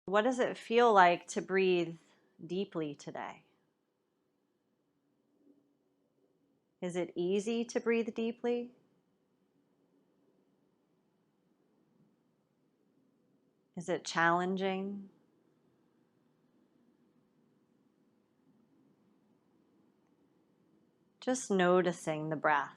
What does it feel like to breathe deeply today? Is it easy to breathe deeply? Is it challenging? Just noticing the breath.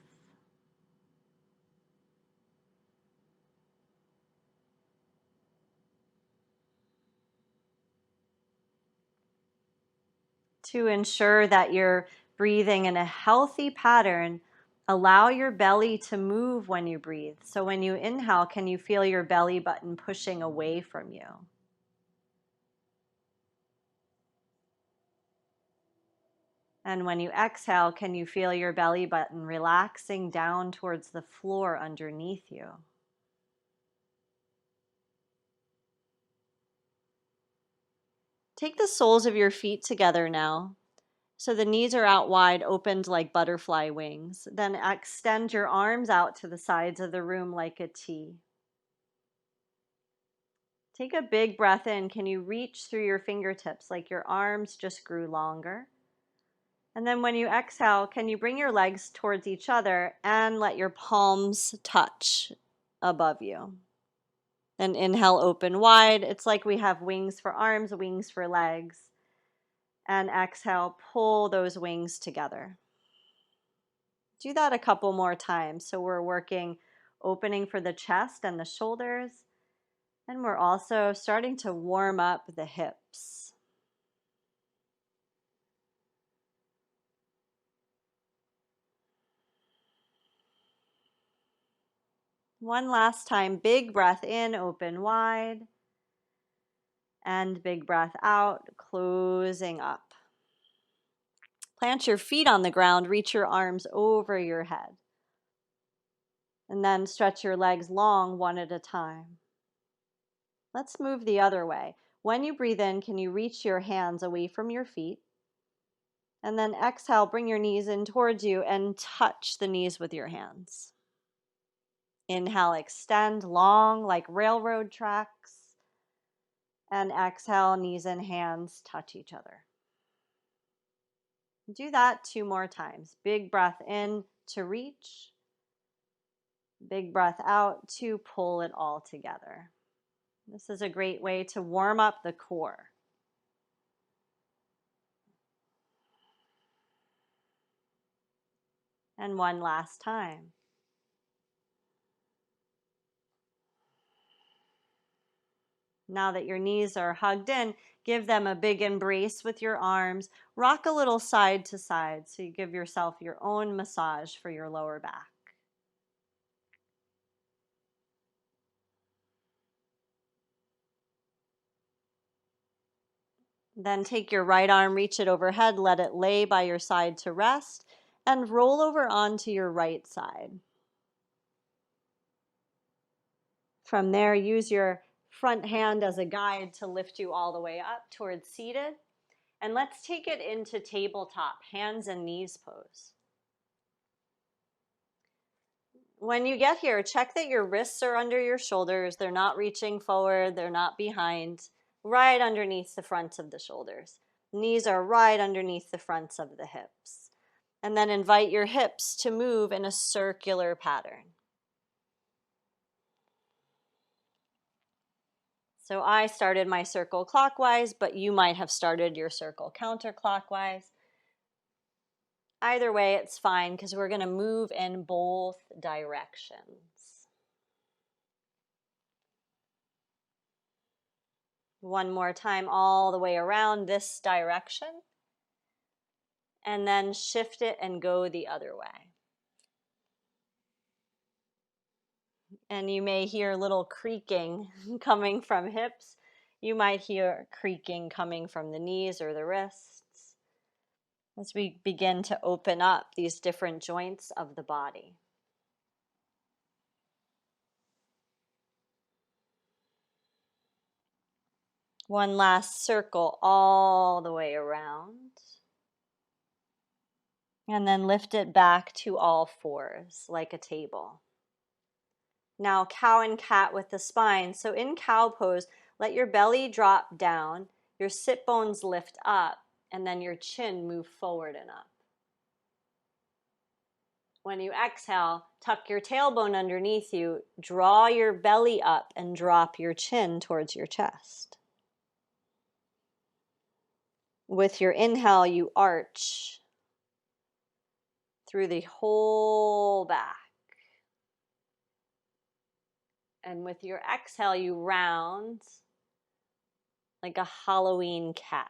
To ensure that you're breathing in a healthy pattern, allow your belly to move when you breathe. So when you inhale, can you feel your belly button pushing away from you? And when you exhale, can you feel your belly button relaxing down towards the floor underneath you? Take the soles of your feet together now. So the knees are out wide, opened like butterfly wings. Then extend your arms out to the sides of the room like a T. Take a big breath in. Can you reach through your fingertips like your arms just grew longer? And then when you exhale, can you bring your legs towards each other and let your palms touch above you? Then inhale, open wide. It's like we have wings for arms, wings for legs. And exhale, pull those wings together. Do that a couple more times. So we're working opening for the chest and the shoulders. And we're also starting to warm up the hips. One last time, big breath in, open wide. And big breath out, closing up. Plant your feet on the ground, reach your arms over your head. And then stretch your legs long one at a time. Let's move the other way. When you breathe in, can you reach your hands away from your feet? And then exhale, bring your knees in towards you and touch the knees with your hands. Inhale, extend long like railroad tracks. And exhale, knees and hands touch each other. Do that 2 more times. Big breath in to reach. Big breath out to pull it all together. This is a great way to warm up the core. And one last time. Now that your knees are hugged in, give them a big embrace with your arms. Rock a little side to side so you give yourself your own massage for your lower back. Then take your right arm, reach it overhead, let it lay by your side to rest, and roll over onto your right side. From there, use your front hand as a guide to lift you all the way up towards seated. And let's take it into tabletop, hands and knees pose. When you get here, check that your wrists are under your shoulders. They're not reaching forward. They're not behind. Right underneath the fronts of the shoulders. Knees are right underneath the fronts of the hips. And then invite your hips to move in a circular pattern. So I started my circle clockwise, but you might have started your circle counterclockwise. Either way, it's fine because we're going to move in both directions. One more time, all the way around this direction. And then shift it and go the other way. And you may hear little creaking coming from hips. You might hear creaking coming from the knees or the wrists as we begin to open up these different joints of the body. One last circle all the way around. And then lift it back to all fours like a table. Now cow and cat with the spine. So in cow pose, Let your belly drop down, your sit bones lift up, and then your chin move forward and up. When you exhale, tuck your tailbone underneath you, draw your belly up, and drop your chin towards your chest. With your inhale, you arch through the whole back. And with your exhale, you round like a Halloween cat.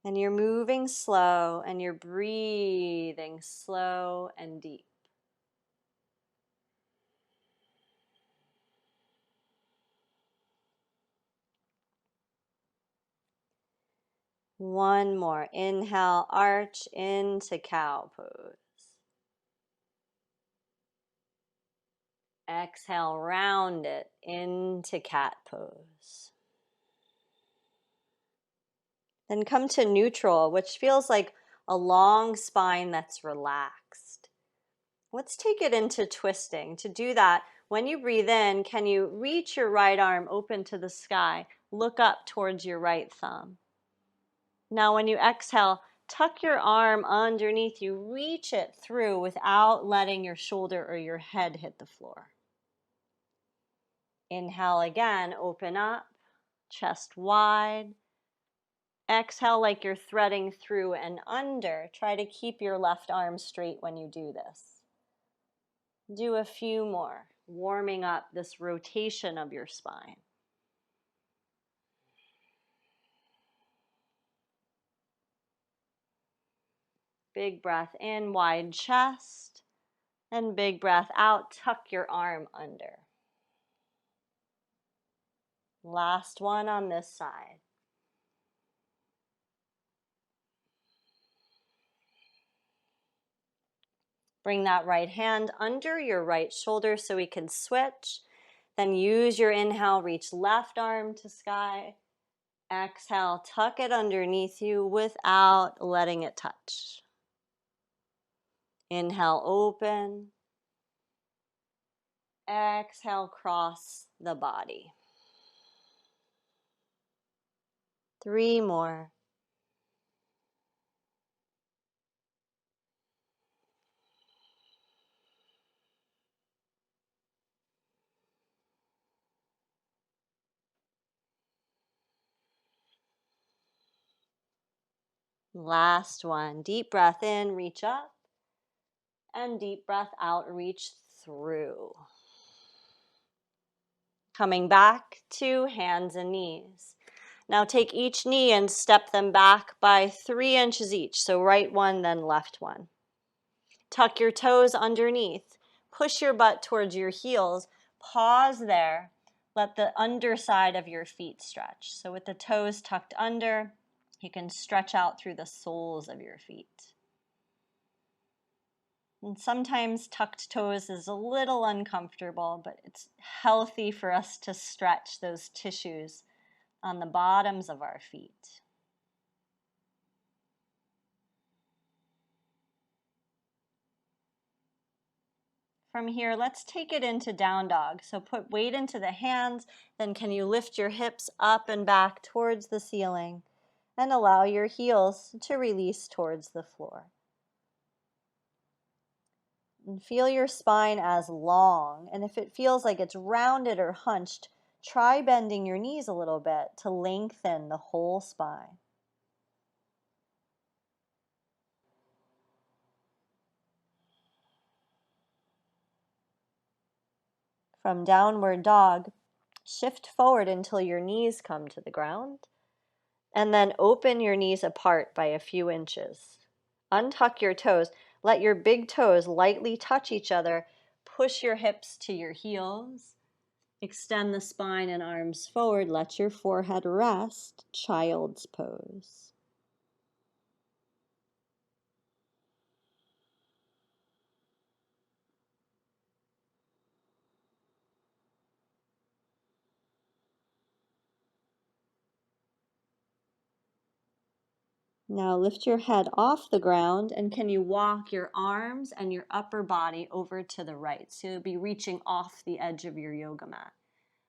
And you're moving slow and you're breathing slow and deep. One more. Inhale, arch into cow pose. Exhale, round it into cat pose. Then come to neutral, which feels like a long spine that's relaxed. Let's take it into twisting. To do that, when you breathe in, can you reach your right arm open to the sky? Look up towards your right thumb. Now when you exhale, tuck your arm underneath you, reach it through without letting your shoulder or your head hit the floor. Inhale again, open up, chest wide. Exhale like you're threading through and under. Try to keep your left arm straight when you do this. Do a few more, warming up this rotation of your spine. Big breath in, wide chest, and big breath out, tuck your arm under. Last one on this side. Bring that right hand under your right shoulder so we can switch. Then use your inhale, reach left arm to sky. Exhale, tuck it underneath you without letting it touch. Inhale, open. Exhale, cross the body. 3 more. Last one. Deep breath in, reach up. And deep breath out, reach through. Coming back to hands and knees. Now take each knee and step them back by 3 inches each. So right one, then left one. Tuck your toes underneath. Push your butt towards your heels. Pause there. Let the underside of your feet stretch. So with the toes tucked under, you can stretch out through the soles of your feet. And sometimes tucked toes is a little uncomfortable, but it's healthy for us to stretch those tissues on the bottoms of our feet. From here, let's take it into down dog. So put weight into the hands, then can you lift your hips up and back towards the ceiling and allow your heels to release towards the floor. And feel your spine as long, and if it feels like it's rounded or hunched, try bending your knees a little bit to lengthen the whole spine. From downward dog, shift forward until your knees come to the ground, and then open your knees apart by a few inches. Untuck your toes. Let your big toes lightly touch each other. Push your hips to your heels. Extend the spine and arms forward. Let your forehead rest. Child's pose. Now lift your head off the ground, and can you walk your arms and your upper body over to the right? So you'll be reaching off the edge of your yoga mat.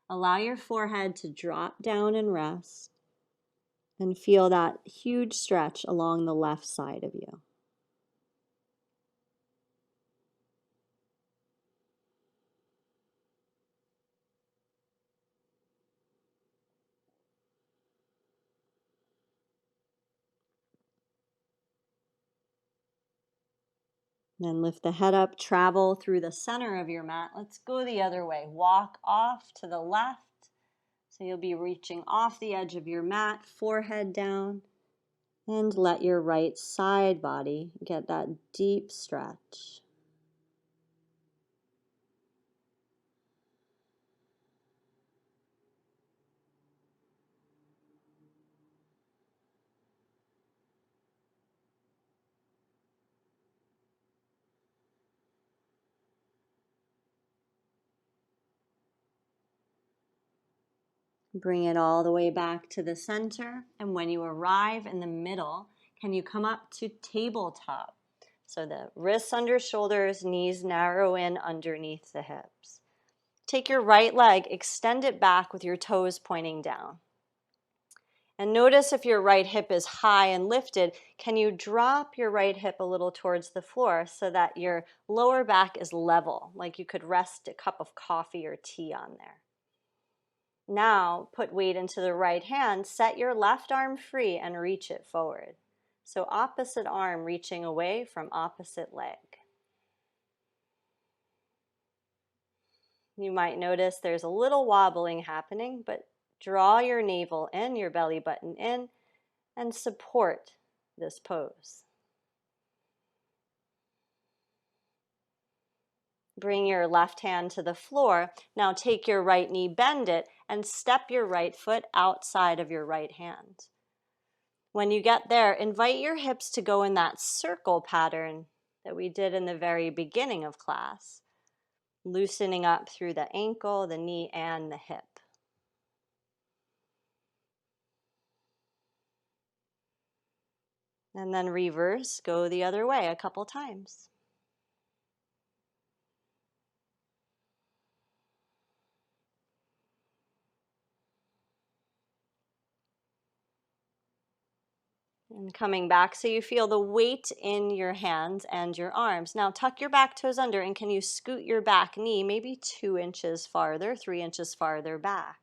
Allow your forehead to drop down and rest, and feel that huge stretch along the left side of you. Then lift the head up, travel through the center of your mat. Let's go the other way. Walk off to the left. So you'll be reaching off the edge of your mat, forehead down, and let your right side body get that deep stretch. Bring it all the way back to the center. And when you arrive in the middle, can you come up to tabletop? So the wrists under shoulders, knees narrow in underneath the hips. Take your right leg, extend it back with your toes pointing down. And notice if your right hip is high and lifted, can you drop your right hip a little towards the floor so that your lower back is level, like you could rest a cup of coffee or tea on there. Now, put weight into the right hand, set your left arm free and reach it forward. So opposite arm reaching away from opposite leg. You might notice there's a little wobbling happening, but draw your navel in, your belly button in, and support this pose. Bring your left hand to the floor. Now take your right knee, bend it, and step your right foot outside of your right hand. When you get there, invite your hips to go in that circle pattern that we did in the very beginning of class, loosening up through the ankle, the knee, and the hip. And then reverse, go the other way a couple times. And coming back so you feel the weight in your hands and your arms. Now tuck your back toes under, and can you scoot your back knee maybe 2 inches farther, 3 inches farther back.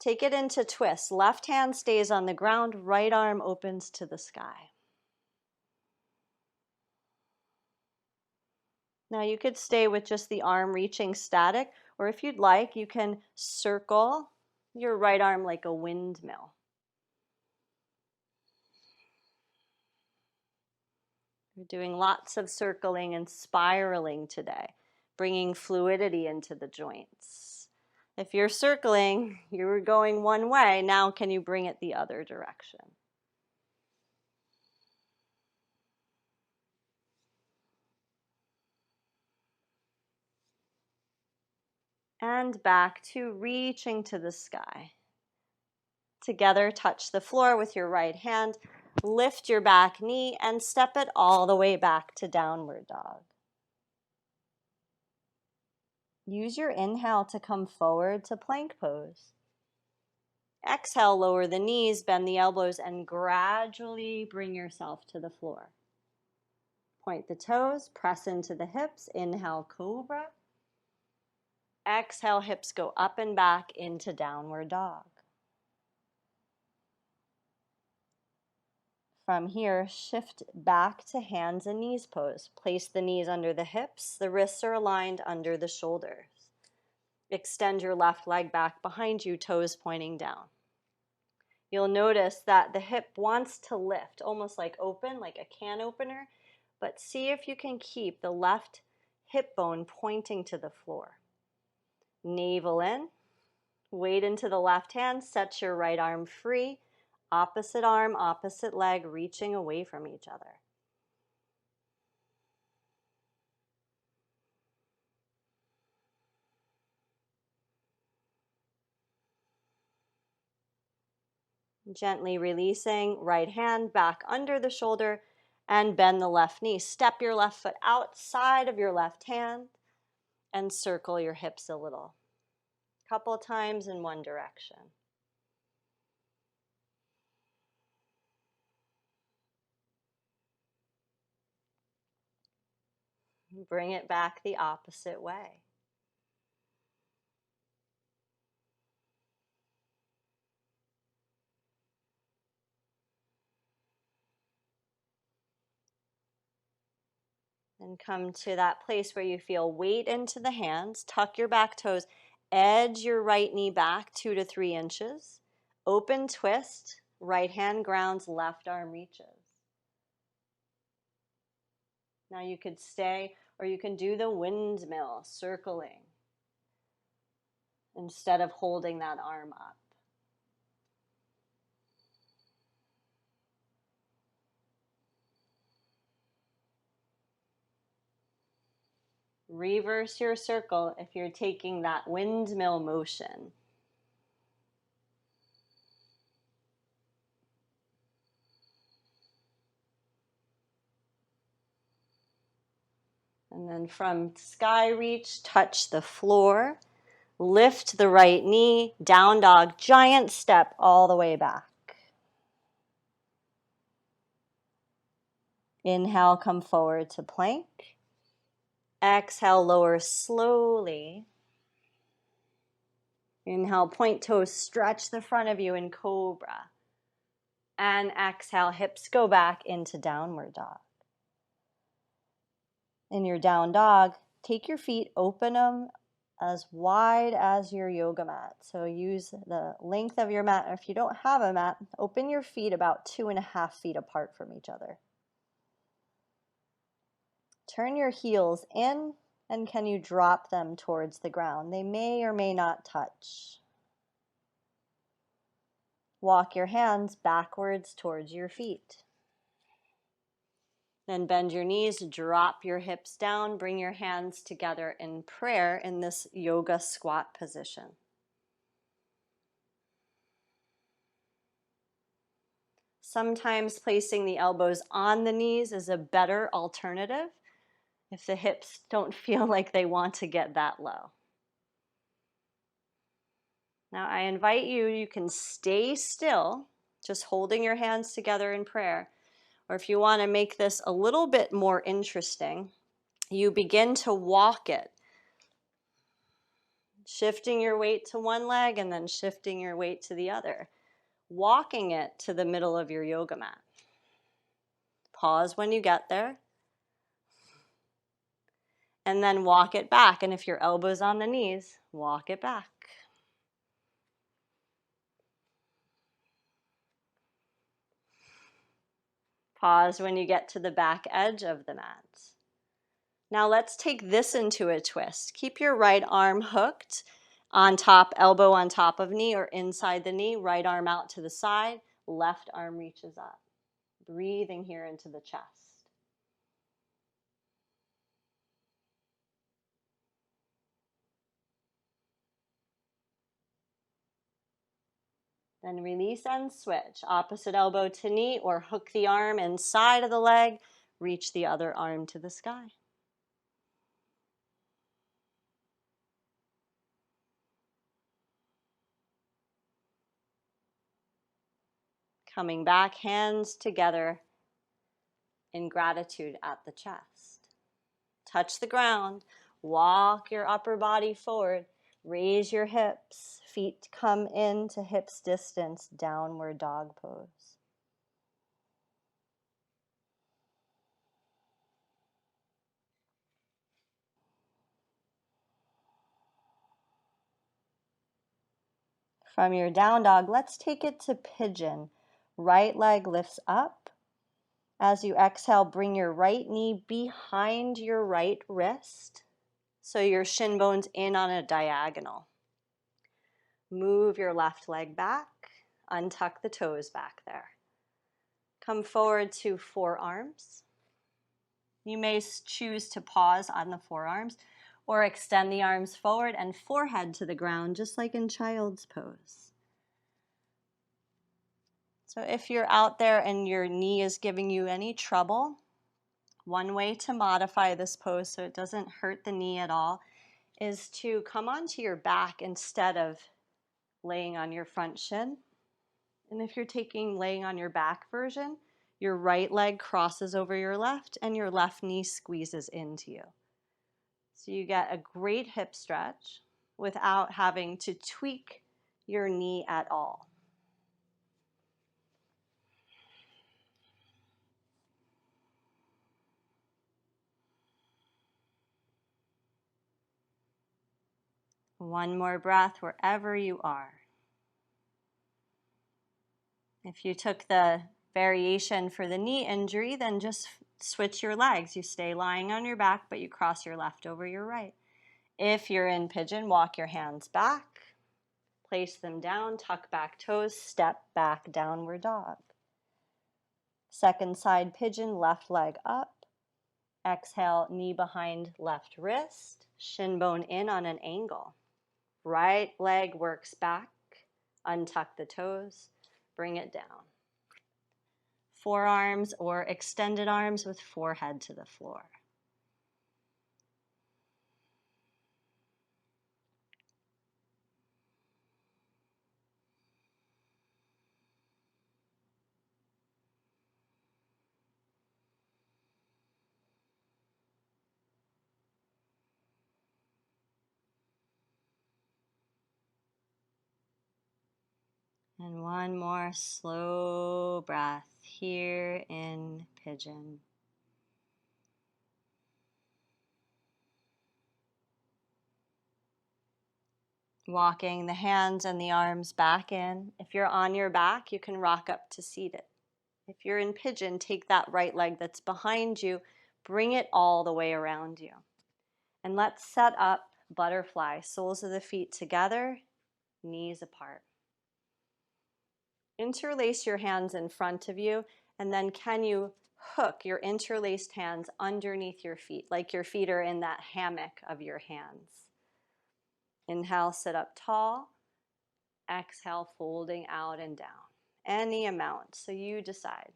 Take it into twist. Left hand stays on the ground, right arm opens to the sky. Now you could stay with just the arm reaching static, or if you'd like, you can circle your right arm like a windmill. We're doing lots of circling and spiraling today, bringing fluidity into the joints. If you're circling, you're going one way. Now can you bring it the other direction? And back to reaching to the sky. Together, touch the floor with your right hand. Lift your back knee and step it all the way back to downward dog. Use your inhale to come forward to plank pose. Exhale, lower the knees, bend the elbows, and gradually bring yourself to the floor. Point the toes, press into the hips. Inhale, cobra. Exhale, hips go up and back into downward dog. From here, shift back to hands and knees pose. Place the knees under the hips. The wrists are aligned under the shoulders. Extend your left leg back behind you, toes pointing down. You'll notice that the hip wants to lift, almost like open, like a can opener, but see if you can keep the left hip bone pointing to the floor. Navel in, weight into the left hand, set your right arm free, opposite arm, opposite leg, reaching away from each other. Gently releasing, right hand back under the shoulder and bend the left knee. Step your left foot outside of your left hand and circle your hips a little. Couple times in one direction. Bring it back the opposite way. And come to that place where you feel weight into the hands. Tuck your back toes. Edge your right knee back 2 to 3 inches. Open twist. Right hand grounds, left arm reaches. Now you could stay, or you can do the windmill, circling, instead of holding that arm up. Reverse your circle if you're taking that windmill motion. And then from sky reach, touch the floor. Lift the right knee, down dog, giant step all the way back. Inhale, come forward to plank. Exhale, lower slowly. Inhale, point toes, stretch the front of you in cobra. And exhale, hips go back into downward dog. In your down dog, take your feet, open them as wide as your yoga mat. So use the length of your mat. If you don't have a mat, open your feet about 2.5 feet apart from each other. Turn your heels in, and can you drop them towards the ground? They may or may not touch. Walk your hands backwards towards your feet. Then bend your knees, drop your hips down, bring your hands together in prayer in this yoga squat position. Sometimes placing the elbows on the knees is a better alternative if the hips don't feel like they want to get that low. Now I invite you, you can stay still, just holding your hands together in prayer. Or if you want to make this a little bit more interesting, you begin to walk it. Shifting your weight to one leg and then shifting your weight to the other. Walking it to the middle of your yoga mat. Pause when you get there. And then walk it back. And if your elbow's on the knees, walk it back. Pause when you get to the back edge of the mat. Now let's take this into a twist. Keep your right arm hooked on top, elbow on top of knee or inside the knee. Right arm out to the side, left arm reaches up. Breathing here into the chest. Then release and switch. Opposite elbow to knee or hook the arm inside of the leg. Reach the other arm to the sky. Coming back, hands together in gratitude at the chest. Touch the ground. Walk your upper body forward. Raise your hips. Feet come into hips distance. Downward dog pose. From your down dog, let's take it to pigeon. Right leg lifts up. As you exhale, bring your right knee behind your right wrist. So your shin bone's in on a diagonal. Move your left leg back. Untuck the toes back there. Come forward to forearms. You may choose to pause on the forearms or extend the arms forward and forehead to the ground, just like in child's pose. So if you're out there and your knee is giving you any trouble, one way to modify this pose so it doesn't hurt the knee at all is to come onto your back instead of laying on your front shin. And if you're laying on your back version, your right leg crosses over your left and your left knee squeezes into you. So you get a great hip stretch without having to tweak your knee at all. One more breath wherever you are. If you took the variation for the knee injury, then just switch your legs. You stay lying on your back, but you cross your left over your right. If you're in pigeon, walk your hands back, place them down, tuck back toes, step back, downward dog. Second side pigeon, left leg up. Exhale, knee behind left wrist, shin bone in on an angle. Right leg works back, untuck the toes, bring it down. Forearms or extended arms with forehead to the floor. And one more slow breath here in pigeon. Walking the hands and the arms back in. If you're on your back, you can rock up to seated. If you're in pigeon, take that right leg that's behind you, bring it all the way around you. And let's set up butterfly, soles of the feet together, knees apart. Interlace your hands in front of you, and then can you hook your interlaced hands underneath your feet, like your feet are in that hammock of your hands. Inhale, sit up tall. Exhale, folding out and down. Any amount, so you decide.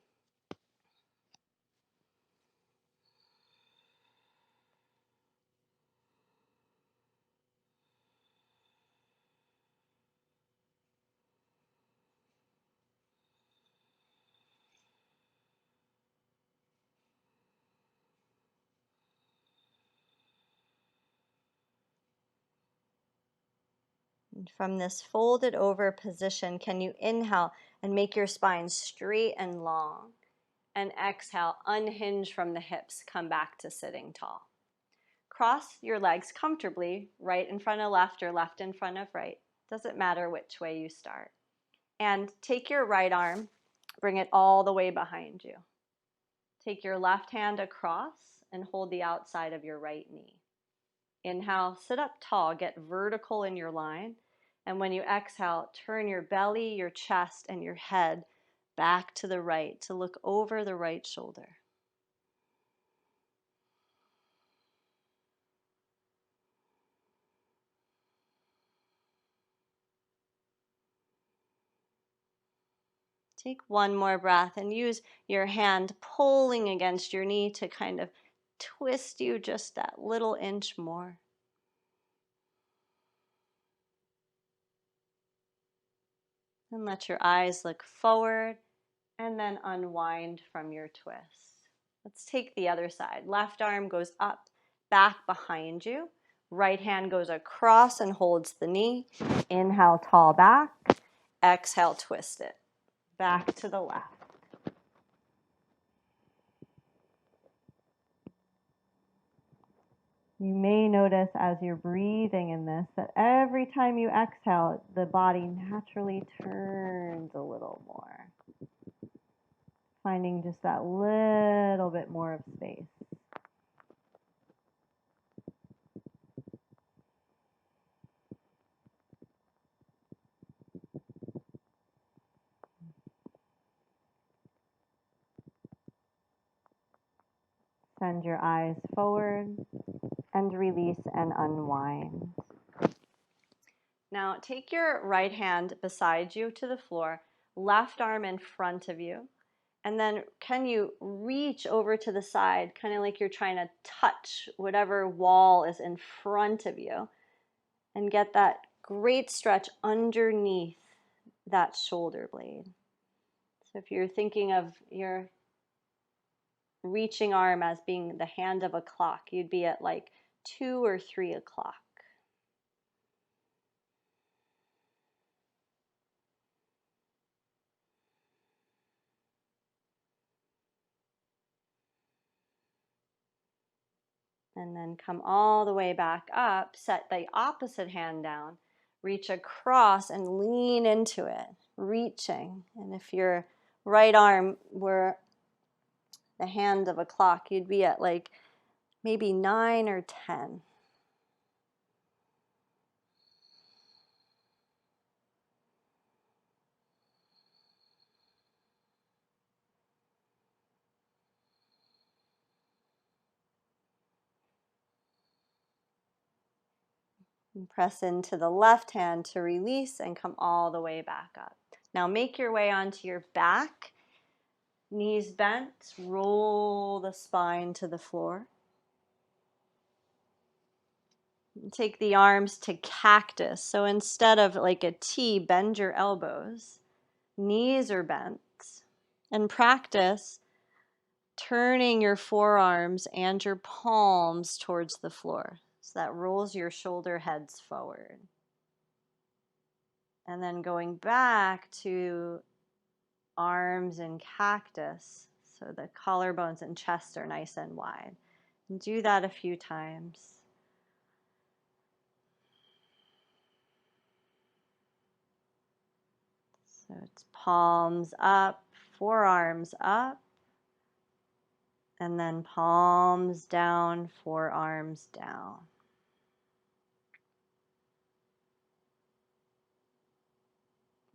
And from this folded over position, can you inhale and make your spine straight and long? And exhale, unhinge from the hips, come back to sitting tall. Cross your legs comfortably, right in front of left or left in front of right. Doesn't matter which way you start. And take your right arm, bring it all the way behind you. Take your left hand across and hold the outside of your right knee. Inhale, sit up tall, get vertical in your line. And when you exhale, turn your belly, your chest, and your head back to the right to look over the right shoulder. Take one more breath and use your hand pulling against your knee to kind of twist you just that little inch more. And let your eyes look forward and then unwind from your twist. Let's take the other side. Left arm goes up, back behind you. Right hand goes across and holds the knee. Inhale, tall back. Exhale, twist it. Back to the left. You may notice as you're breathing in this that every time you exhale, the body naturally turns a little more. Finding just that little bit more of space. Send your eyes forward and release and unwind. Now take your right hand beside you to the floor. left arm in front of you. And then can you reach over to the side, kind of like you're trying to touch whatever wall is in front of you, and get that great stretch underneath that shoulder blade. So if you're thinking of your reaching arm as being the hand of a clock, you'd be at like 2 or 3 o'clock. And then come all the way back up, set the opposite hand down, reach across and lean into it, reaching. And if your right arm were the hand of a clock, you'd be at like maybe 9 or 10. And press into the left hand to release and come all the way back up. Now make your way onto your back, knees bent, roll the spine to the floor. Take the arms to cactus. So instead of like a T, bend your elbows. Knees are bent. And practice turning your forearms and your palms towards the floor. So that rolls your shoulder heads forward. And then going back to arms and cactus. So the collarbones and chest are nice and wide. And do that a few times. So it's palms up, forearms up, and then palms down, forearms down.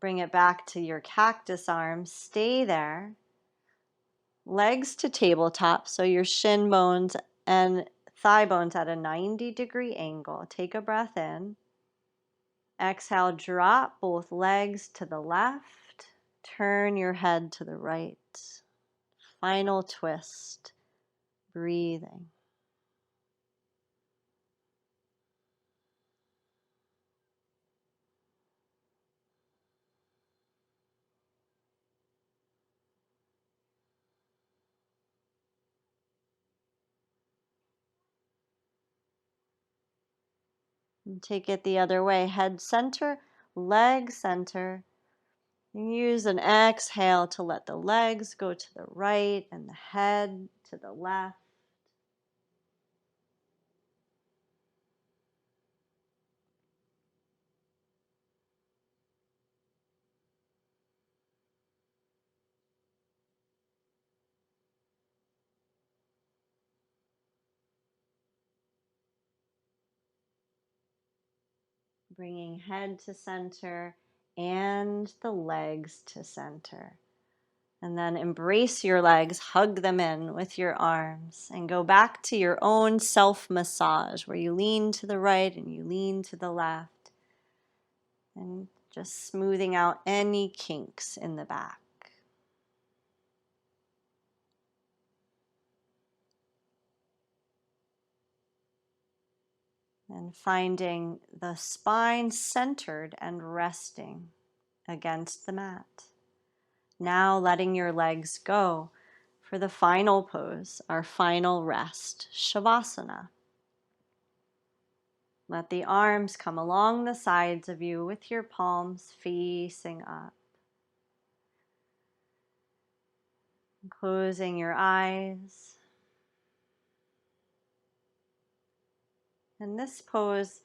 Bring it back to your cactus arms. Stay there. Legs to tabletop, so your shin bones and thigh bones at a 90-degree angle. Take a breath in. Exhale, drop both legs to the left. Turn your head to the right. Final twist. Breathing. And take it the other way. Head center, leg center. And use an exhale to let the legs go to the right and the head to the left. Bringing head to center and the legs to center. And then embrace your legs, hug them in with your arms, and go back to your own self-massage where you lean to the right and you lean to the left. And just smoothing out any kinks in the back. And finding the spine centered and resting against the mat. Now letting your legs go for the final pose, our final rest, Shavasana. Let the arms come along the sides of you with your palms facing up. Closing your eyes. And this pose,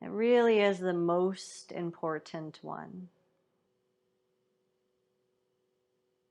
it really is the most important one.